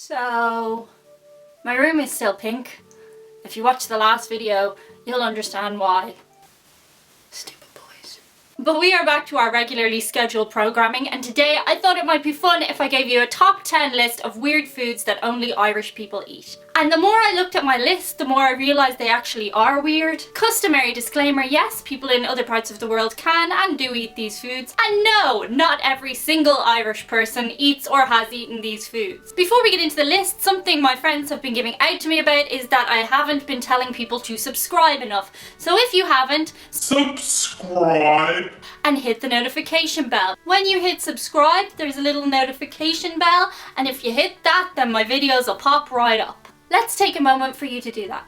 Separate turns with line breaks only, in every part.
So, my room is still pink. If you watch the last video, you'll understand why. Stupid boys. But we are back to our regularly scheduled programming, and today I thought it might be fun if I gave you a top 10 list of weird foods that only Irish people eat. And the more I looked at my list, the more I realised they actually are weird. Customary disclaimer, yes, people in other parts of the world can and do eat these foods. And no, not every single Irish person eats or has eaten these foods. Before we get into the list, something my friends have been giving out to me about is that I haven't been telling people to subscribe enough. So if you haven't, subscribe and hit the notification bell. When you hit subscribe, there's a little notification bell, and if you hit that, then my videos will pop right up. Let's take a moment for you to do that.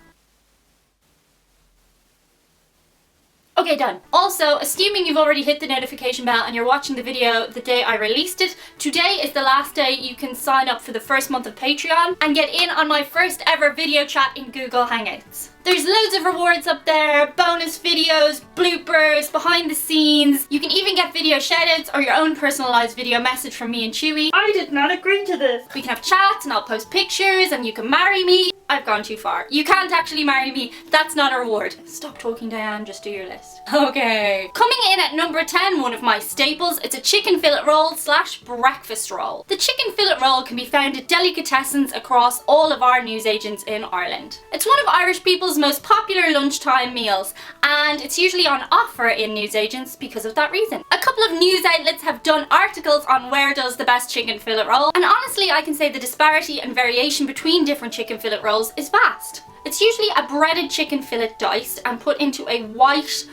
Okay, done. Also, assuming you've already hit the notification bell and you're watching the video the day I released it, today is the last day you can sign up for the first month of Patreon and get in on my first ever video chat in Google Hangouts. There's loads of rewards up there, bonus videos, bloopers, behind the scenes. You can even get video shoutouts or your own personalised video message from me and Chewie. I did not agree to this. We can have chats and I'll post pictures and you can marry me. I've gone too far. You can't actually marry me. That's not a reward. Stop talking, Diane. Just do your list. Okay. Coming in at number 10, one of my staples, it's a chicken fillet roll / breakfast roll. The chicken fillet roll can be found at delicatessens across all of our newsagents in Ireland. It's one of Irish people's most popular lunchtime meals, and it's usually on offer in newsagents because of that reason. A couple of news outlets have done articles on where does the best chicken fillet roll, and honestly I can say the disparity and variation between different chicken fillet rolls is vast. It's usually a breaded chicken fillet diced and put into a white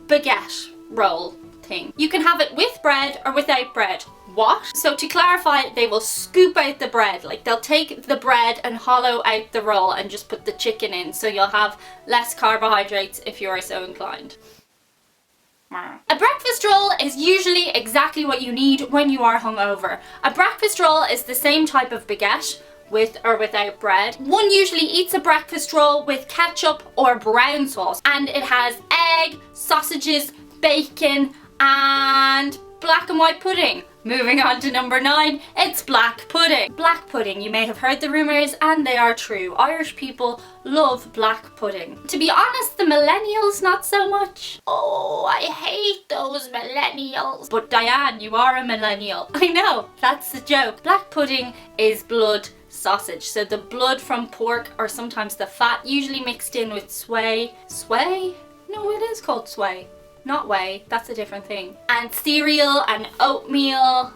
baguette roll thing. You can have it with bread or without bread. What? So to clarify, they will scoop out the bread. Like they'll take the bread and hollow out the roll and just put the chicken in, so you'll have less carbohydrates if you are so inclined. A breakfast roll is usually exactly what you need when you are hungover. A breakfast roll is the same type of baguette, with or without bread. One usually eats a breakfast roll with ketchup or brown sauce, and it has egg, sausages, bacon, and black and white pudding. Moving on to number 9, it's black pudding. Black pudding, you may have heard the rumours, and they are true. Irish people love black pudding. To be honest, the millennials not so much. Oh, I hate those millennials. But Diane, you are a millennial. I know, that's the joke. Black pudding is blood sausage, so the blood from pork or sometimes the fat, usually mixed in with sway. Sway? No, it is called sway. Not whey, that's a different thing. And cereal and oatmeal.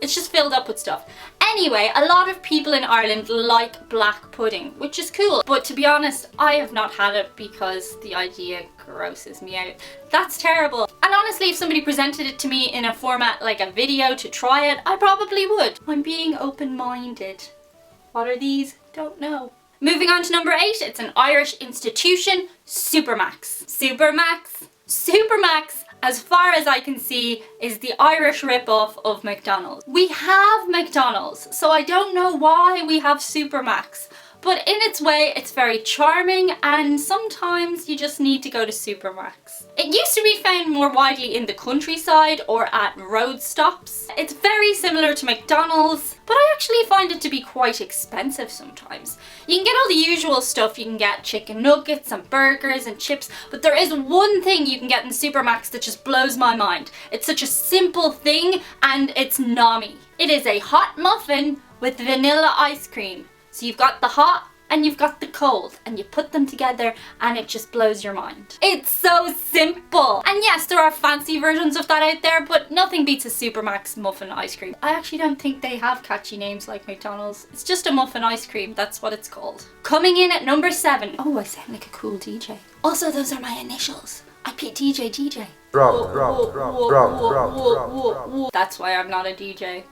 It's just filled up with stuff. Anyway, a lot of people in Ireland like black pudding, which is cool. But to be honest, I have not had it because the idea grosses me out. That's terrible. And honestly, if somebody presented it to me in a format like a video to try it, I probably would. I'm being open-minded. What are these? Don't know. Moving on to number 8, it's an Irish institution, Supermax. Supermax, as far as I can see, is the Irish rip-off of McDonald's. We have McDonald's, so I don't know why we have Supermax. But in its way, it's very charming, and sometimes you just need to go to Supermax. It used to be found more widely in the countryside or at road stops. It's very similar to McDonald's, but I actually find it to be quite expensive sometimes. You can get all the usual stuff. You can get chicken nuggets and burgers and chips, but there is one thing you can get in Supermax that just blows my mind. It's such a simple thing, and it's Nami. It is a hot muffin with vanilla ice cream. So you've got the hot and you've got the cold, and you put them together and it just blows your mind. It's so simple. And yes, there are fancy versions of that out there, but nothing beats a Supermax muffin ice cream. I actually don't think they have catchy names like McDonald's. It's just a muffin ice cream, that's what it's called. Coming in at number 7. Oh, I sound like a cool DJ. Also, those are my initials. I play DJ. That's why I'm not a DJ.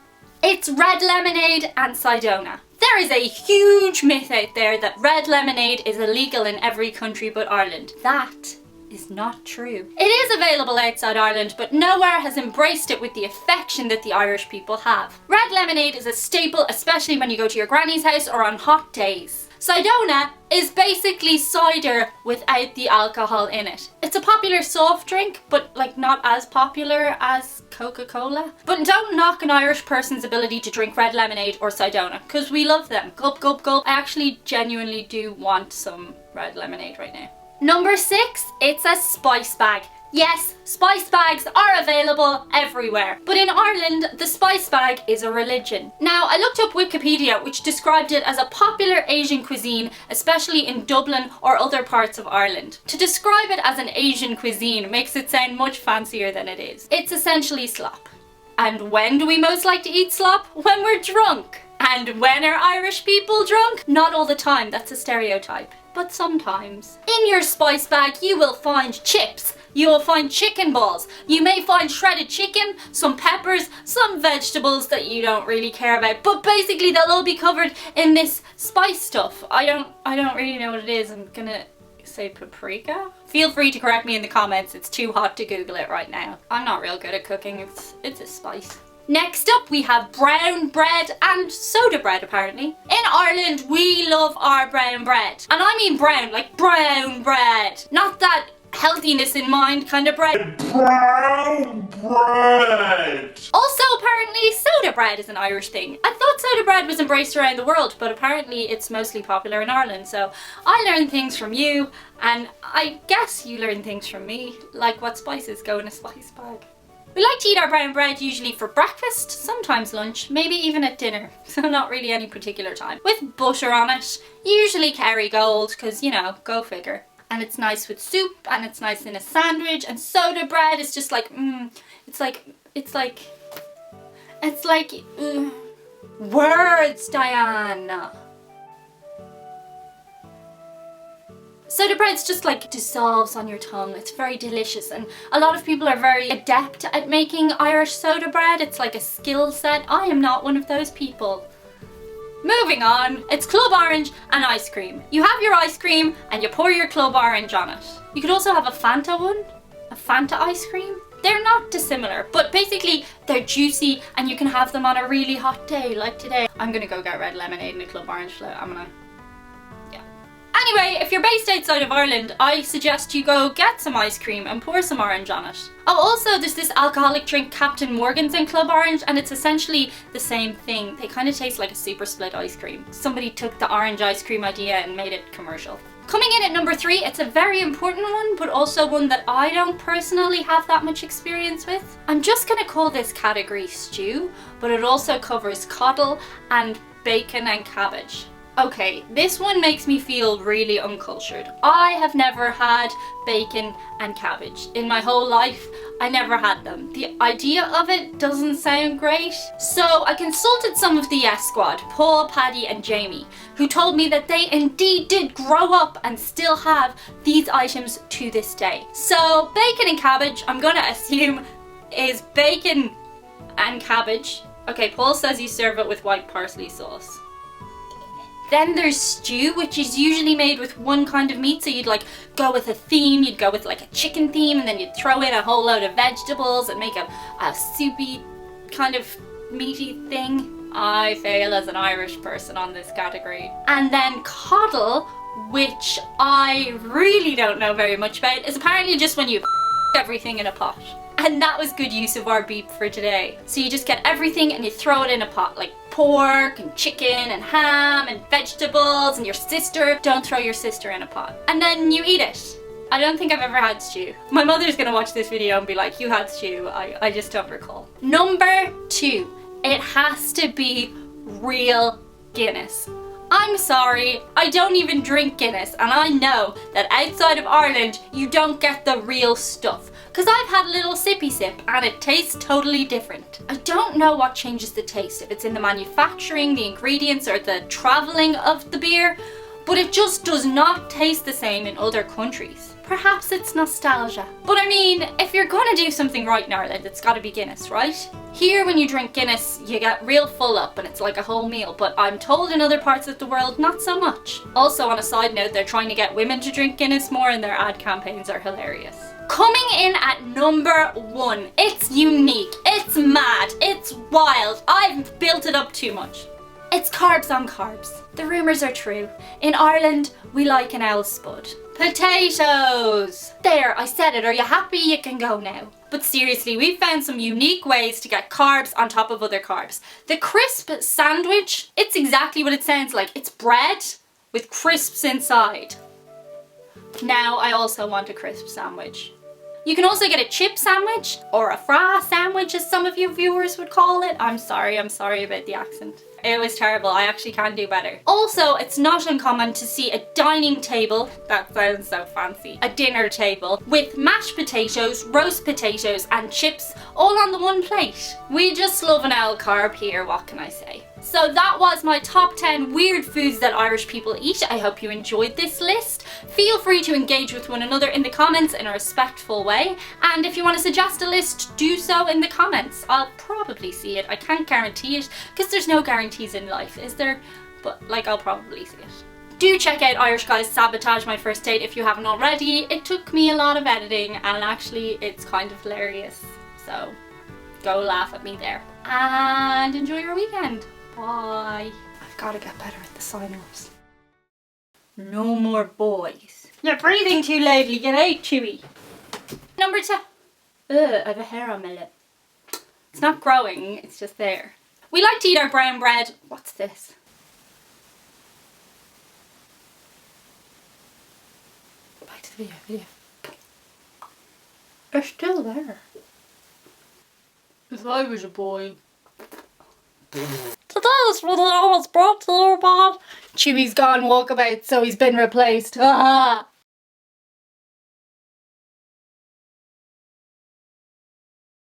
It's red lemonade and Sidona. There is a huge myth out there that red lemonade is illegal in every country but Ireland. That is not true. It is available outside Ireland, but nowhere has embraced it with the affection that the Irish people have. Red lemonade is a staple, especially when you go to your granny's house or on hot days. Cidona is basically cider without the alcohol in it. It's a popular soft drink, but like not as popular as Coca-Cola. But don't knock an Irish person's ability to drink red lemonade or Cidona, because we love them. Gulp, gulp, gulp. I actually genuinely do want some red lemonade right now. Number 6, it's a spice bag. Yes, spice bags are available everywhere, but in Ireland, the spice bag is a religion. Now, I looked up Wikipedia, which described it as a popular Asian cuisine, especially in Dublin or other parts of Ireland. To describe it as an Asian cuisine makes it sound much fancier than it is. It's essentially slop. And when do we most like to eat slop? When we're drunk. And when are Irish people drunk? Not all the time, that's a stereotype, but sometimes. In your spice bag, you will find chips. You will find chicken balls. You may find shredded chicken, some peppers, some vegetables that you don't really care about. But basically they'll all be covered in this spice stuff. I don't really know what it is. I'm gonna say paprika? Feel free to correct me in the comments. It's too hot to Google it right now. I'm not real good at cooking. It's a spice. Next up, we have brown bread and soda bread, apparently. In Ireland, we love our brown bread. And I mean brown, like brown bread. Not that healthiness in mind kind of bread. Brown bread! Also, apparently, soda bread is an Irish thing. I thought soda bread was embraced around the world, but apparently it's mostly popular in Ireland. So I learn things from you, and I guess you learn things from me, like what spices go in a spice bag. We like to eat our brown bread usually for breakfast, sometimes lunch, maybe even at dinner, so not really any particular time. With butter on it, usually Kerrygold, because, you know, go figure. And it's nice with soup, and it's nice in a sandwich, and soda bread is just like, words, Diane! Soda bread's just like dissolves on your tongue. It's very delicious, and a lot of people are very adept at making Irish soda bread. It's like a skill set. I am not one of those people. Moving on, it's Club Orange and ice cream. You have your ice cream and you pour your Club Orange on it. You could also have a Fanta one, a Fanta ice cream. They're not dissimilar, but basically they're juicy and you can have them on a really hot day like today. I'm gonna go get red lemonade and a Club Orange float. Anyway, if you're based outside of Ireland, I suggest you go get some ice cream and pour some orange on it. Oh, also there's this alcoholic drink, Captain Morgan's and Club Orange, and it's essentially the same thing. They kind of taste like a super split ice cream. Somebody took the orange ice cream idea and made it commercial. Coming in at number 3, it's a very important one, but also one that I don't personally have that much experience with. I'm just gonna call this category stew, but it also covers coddle and bacon and cabbage. Okay, this one makes me feel really uncultured. I have never had bacon and cabbage. In my whole life, I never had them. The idea of it doesn't sound great. So I consulted some of the Yes Squad, Paul, Paddy and Jamie, who told me that they indeed did grow up and still have these items to this day. So bacon and cabbage, I'm gonna assume, is bacon and cabbage. Okay, Paul says you serve it with white parsley sauce. Then there's stew, which is usually made with one kind of meat. So you'd like go with a theme, you'd go with like a chicken theme, and then you'd throw in a whole load of vegetables and make a soupy kind of meaty thing. I fail as an Irish person on this category. And then coddle, which I really don't know very much about, is apparently just when you everything in a pot. And that was good use of our beep for today. So you just get everything and you throw it in a pot, like pork and chicken and ham and vegetables and your sister. Don't throw your sister in a pot. And then you eat it. I don't think I've ever had stew. My mother's gonna watch this video and be like, you had stew. I just don't recall. Number 2, it has to be real Guinness. I'm sorry, I don't even drink Guinness, and I know that outside of Ireland you don't get the real stuff. Because I've had a little sippy sip and it tastes totally different. I don't know what changes the taste, if it's in the manufacturing, the ingredients, or the travelling of the beer, but it just does not taste the same in other countries. Perhaps it's nostalgia. But I mean, if you're gonna do something right in Ireland, it's gotta be Guinness, right? Here when you drink Guinness, you get real full up and it's like a whole meal, but I'm told in other parts of the world, not so much. Also, on a side note, they're trying to get women to drink Guinness more and their ad campaigns are hilarious. Coming in at number 1, it's unique, it's mad, it's wild, I've built it up too much. It's carbs on carbs. The rumours are true. In Ireland, we like an owl spud. Potatoes! There, I said it. Are you happy? You can go now. But seriously, we've found some unique ways to get carbs on top of other carbs. The crisp sandwich, it's exactly what it sounds like. It's bread with crisps inside. Now I also want a crisp sandwich. You can also get a chip sandwich or a fra sandwich, as some of you viewers would call it. I'm sorry about the accent. It was terrible, I actually can do better. Also, it's not uncommon to see a dining table, that sounds so fancy, a dinner table, with mashed potatoes, roast potatoes and chips all on the one plate. We just love an owl carb here, what can I say? So that was my top 10 weird foods that Irish people eat. I hope you enjoyed this list. Feel free to engage with one another in the comments in a respectful way. And if you want to suggest a list, do so in the comments. I'll probably see it. I can't guarantee it because there's no guarantees in life, is there? But like, I'll probably see it. Do check out Irish Guys Sabotage My First Date if you haven't already. It took me a lot of editing and actually it's kind of hilarious. So go laugh at me there. And enjoy your weekend. Bye. I've got to get better at the sign-offs. No more boys. You're breathing too loudly. Get out, Chewie. Number 2. I have a hair on my lip. It's not growing, it's just there. We like to eat our brown bread. What's this? Back to the video. They're still there. If I was a boy. Today's video was brought to you by Chewie's gone walkabout, so he's been replaced. Ah!